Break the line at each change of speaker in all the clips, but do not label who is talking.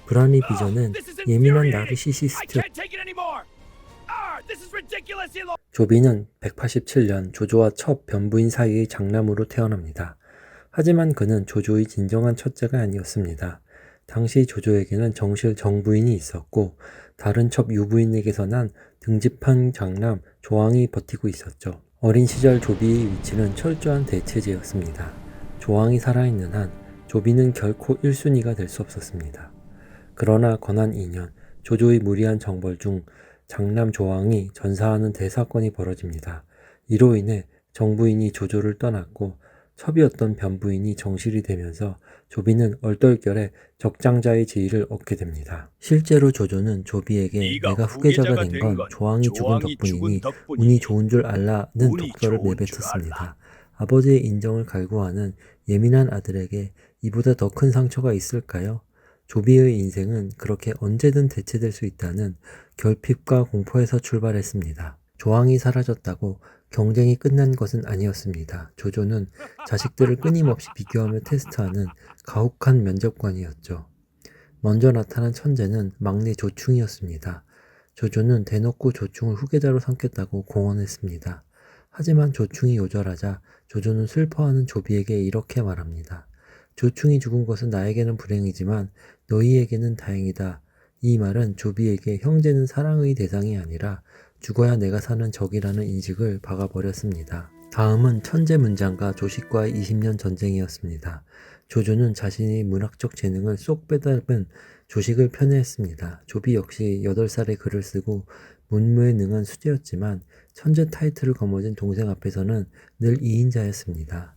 브라니 비전은 예민한 나르시시스트. 조비는 187년 조조와 첫 변부인 사이의 장남으로 태어납니다. 하지만 그는 조조의 진정한 첫째가 아니었습니다. 당시 조조에게는 정실 정부인이 있었고 다른 첩 유부인에게서 난 등집한 장남 조왕이 버티고 있었죠. 어린 시절 조비의 위치는 철저한 대체제였습니다. 조왕이 살아있는 한 조비는 결코 1순위가 될 수 없었습니다. 그러나 건한 2년 조조의 무리한 정벌 중 장남 조왕이 전사하는 대사건이 벌어집니다. 이로 인해 정부인이 조조를 떠났고 첩이었던 변부인이 정실이 되면서 조비는 얼떨결에 적장자의 지위를 얻게 됩니다. 실제로 조조는 조비에게 내가 후계자가 된 건 조왕이 죽은 덕분이니 운이 좋은 줄 알라는 독설을 내뱉었습니다. 아버지의 인정을 갈구하는 예민한 아들에게 이보다 더 큰 상처가 있을까요? 조비의 인생은 그렇게 언제든 대체될 수 있다는 결핍과 공포에서 출발했습니다. 조왕이 사라졌다고 경쟁이 끝난 것은 아니었습니다. 조조는 자식들을 끊임없이 비교하며 테스트하는 가혹한 면접관이었죠. 먼저 나타난 천재는 막내 조충이었습니다. 조조는 대놓고 조충을 후계자로 삼겠다고 공언했습니다. 하지만 조충이 요절하자 조조는 슬퍼하는 조비에게 이렇게 말합니다. 조충이 죽은 것은 나에게는 불행이지만 너희에게는 다행이다. 이 말은 조비에게 형제는 사랑의 대상이 아니라 죽어야 내가 사는 적이라는 인식을 박아버렸습니다. 다음은 천재 문장과 조식과의 20년 전쟁이었습니다. 조조는 자신의 문학적 재능을 쏙 빼닮은 조식을 편애했습니다. 조비 역시 8살에 글을 쓰고 문무에 능한 수재였지만 천재 타이틀을 거머쥔 동생 앞에서는 늘 2인자였습니다.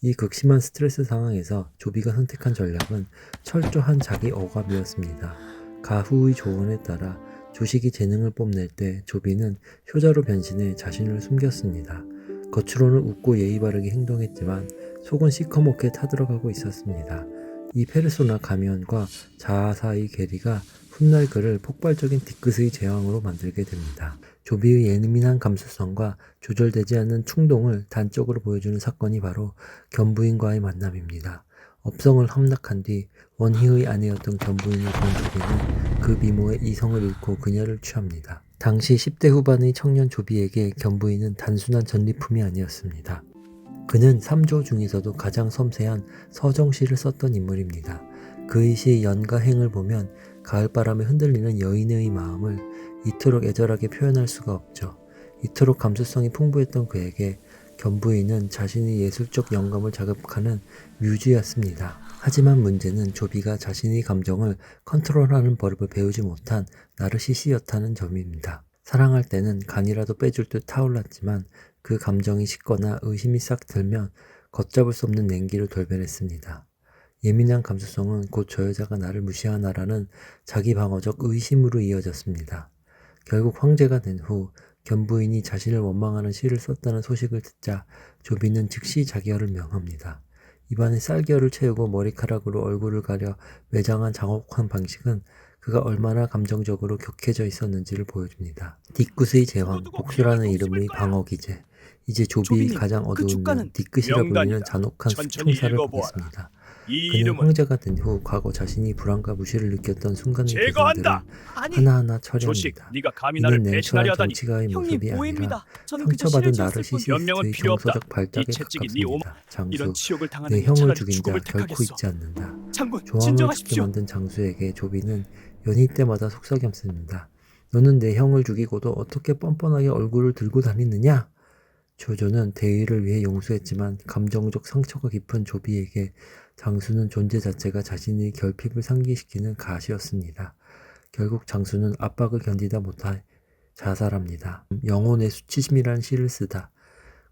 이 극심한 스트레스 상황에서 조비가 선택한 전략은 철저한 자기 억압이었습니다. 가후의 조언에 따라 조식이 재능을 뽐낼 때 조비는 효자로 변신해 자신을 숨겼습니다. 겉으로는 웃고 예의 바르게 행동했지만 속은 시커멓게 타들어가고 있었습니다. 이 페르소나 가면과 자아 사이 괴리가 훗날 그를 폭발적인 뒤끝의 제왕으로 만들게 됩니다. 조비의 예민한 감수성과 조절되지 않는 충동을 단적으로 보여주는 사건이 바로 견부인과의 만남입니다. 업성을 함락한 뒤 원희의 아내였던 견부인을 본 조비는 그 미모에 이성을 잃고 그녀를 취합니다. 당시 10대 후반의 청년 조비에게 견부인은 단순한 전리품이 아니었습니다. 그는 3조 중에서도 가장 섬세한 서정시를 썼던 인물입니다. 그의 시 연가행을 보면 가을바람에 흔들리는 여인의 마음을 이토록 애절하게 표현할 수가 없죠. 이토록 감수성이 풍부했던 그에게 견부인은 자신의 예술적 영감을 자극하는 뮤즈였습니다. 하지만 문제는 조비가 자신의 감정을 컨트롤하는 버릇을 배우지 못한 나르시시였다는 점입니다. 사랑할 때는 간이라도 빼줄 듯 타올랐지만 그 감정이 식거나 의심이 싹 들면 걷잡을 수 없는 냉기로 돌변했습니다. 예민한 감수성은 곧 저 여자가 나를 무시하나라는 자기 방어적 의심으로 이어졌습니다. 결국 황제가 된 후 견부인이 자신을 원망하는 시를 썼다는 소식을 듣자 조비는 즉시 자결을 명합니다. 입안에 쌀겨를 채우고 머리카락으로 얼굴을 가려 매장한 장혹한 방식은 그가 얼마나 감정적으로 격해져 있었는지를 보여줍니다. 뒤끝의 제왕, 복수라는 이름의 방어기제. 이제 조비의 가장 어두운 면, 뒤끝이라 불리는 잔혹한 수총사를 보겠습니다. 그는 황제가 된 후 과거 자신이 불안과 무시를 느꼈던 순간의 대상들을 하나하나 처리합니다. 이는 냉철한 정치가의 모습이 아니라 상처받은 나르시시스트의 정서적 발작에 가깝습니다. 장수, 내 형을 죽인 자 결코 잊지 않는다. 조왕을 죽게 만든 장수에게 조비는 연희 때마다 속삭였습니다. 너는 내 형을 죽이고도 어떻게 뻔뻔하게 얼굴을 들고 다니느냐? 조조는 대의를 위해 용서했지만 감정적 상처가 깊은 조비에게 장수는 존재 자체가 자신의 결핍을 상기시키는 가시였습니다. 결국 장수는 압박을 견디다 못해 자살합니다. 영혼의 수치심이라는 시를 쓰다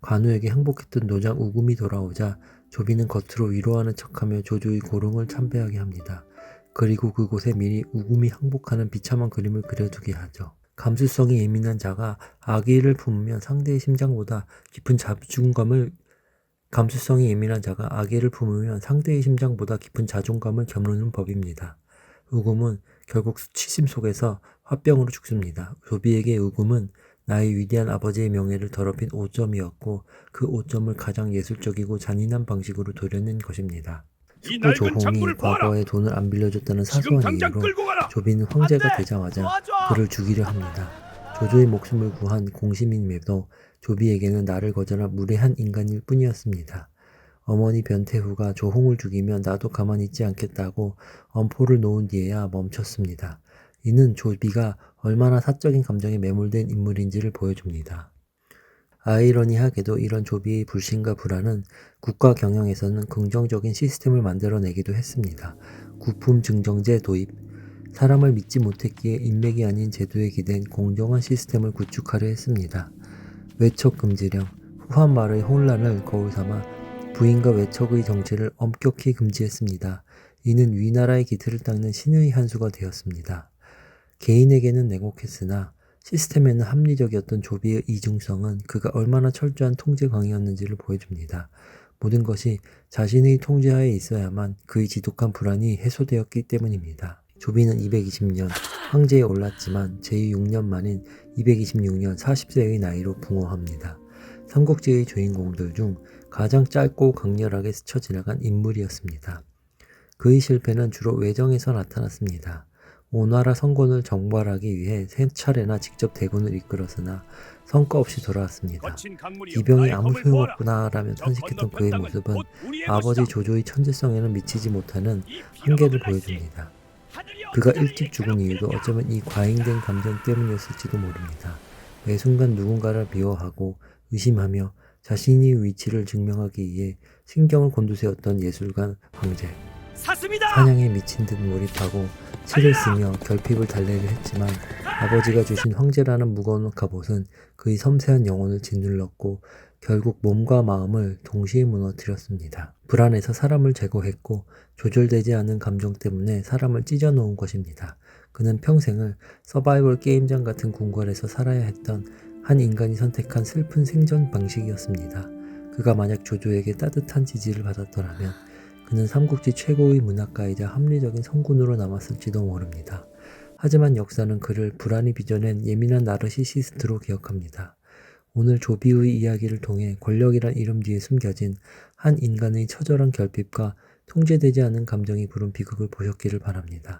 관우에게 항복했던 노장 우금이 돌아오자 조비는 겉으로 위로하는 척하며 조조의 고름을 참배하게 합니다. 그리고 그곳에 미리 우금이 항복하는 비참한 그림을 그려두게 하죠. 감수성이 예민한 자가 악의를 품으면 상대의 심장보다 깊은 자존감을 겨누는 법입니다. 우금은 결국 수치심 속에서 화병으로 죽습니다. 조비에게 우금은 나의 위대한 아버지의 명예를 더럽힌 오점이었고 그 오점을 가장 예술적이고 잔인한 방식으로 도려낸 것입니다.
이
숙부
낡은
조홍이
장부를 보아라.
과거에 돈을 안 빌려줬다는
지금
사소한
당장
이유로
끌고 가라.
조비는 황제가
안돼.
되자마자
도와줘.
그를 죽이려 합니다. 조조의 목숨을 구한 공시민매도 조비에게는 나를 거절한 무례한 인간일 뿐이었습니다. 어머니 변태후가 조홍을 죽이면 나도 가만히 있지 않겠다고 엄포를 놓은 뒤에야 멈췄습니다. 이는 조비가 얼마나 사적인 감정에 매몰된 인물인지를 보여줍니다. 아이러니하게도 이런 조비의 불신과 불안은 국가 경영에서는 긍정적인 시스템을 만들어내기도 했습니다. 구품 증정제 도입, 사람을 믿지 못했기에 인맥이 아닌 제도에 기댄 공정한 시스템을 구축하려 했습니다. 외척 금지령, 후한 말의 혼란을 거울 삼아 부인과 외척의 정치를 엄격히 금지했습니다. 이는 위나라의 기틀을 닦는 신의 한 수가 되었습니다. 개인에게는 냉혹했으나 시스템에는 합리적이었던 조비의 이중성은 그가 얼마나 철저한 통제광이었는지를 보여줍니다. 모든 것이 자신의 통제하에 있어야만 그의 지독한 불안이 해소되었기 때문입니다. 조비는 220년 황제에 올랐지만 제6년 만인 226년 40세의 나이로 붕어합니다. 삼국지의 주인공들 중 가장 짧고 강렬하게 스쳐 지나간 인물이었습니다. 그의 실패는 주로 외정에서 나타났습니다. 오나라 성군을 정벌하기 위해 세 차례나 직접 대군을 이끌었으나 성과 없이 돌아왔습니다. 기병이 아무 소용없구나라며 탄식했던 그의 모습은 아버지 조조의 천재성에는 미치지 못하는 한계를 보여줍니다. 그가 일찍 죽은 이유도 어쩌면 이 과잉된 감정 때문이었을지도 모릅니다. 매 순간 누군가를 미워하고 의심하며 자신의 위치를 증명하기 위해 신경을 곤두세웠던 예술가 황제. 사냥에 미친 듯 몰입하고 치를 쓰며 결핍을 달래려 했지만 아버지가 주신 황제라는 무거운 갑옷은 그의 섬세한 영혼을 짓눌렀고 결국 몸과 마음을 동시에 무너뜨렸습니다. 불안해서 사람을 제거했고 조절되지 않은 감정 때문에 사람을 찢어놓은 것입니다. 그는 평생을 서바이벌 게임장 같은 궁궐에서 살아야 했던 한 인간이 선택한 슬픈 생존 방식이었습니다. 그가 만약 조조에게 따뜻한 지지를 받았더라면 그는 삼국지 최고의 문학가이자 합리적인 성군으로 남았을지도 모릅니다. 하지만 역사는 그를 불안이 빚어낸 예민한 나르시시스트로 기억합니다. 오늘 조비의 이야기를 통해 권력이란 이름 뒤에 숨겨진 한 인간의 처절한 결핍과 통제되지 않은 감정이 부른 비극을 보셨기를 바랍니다.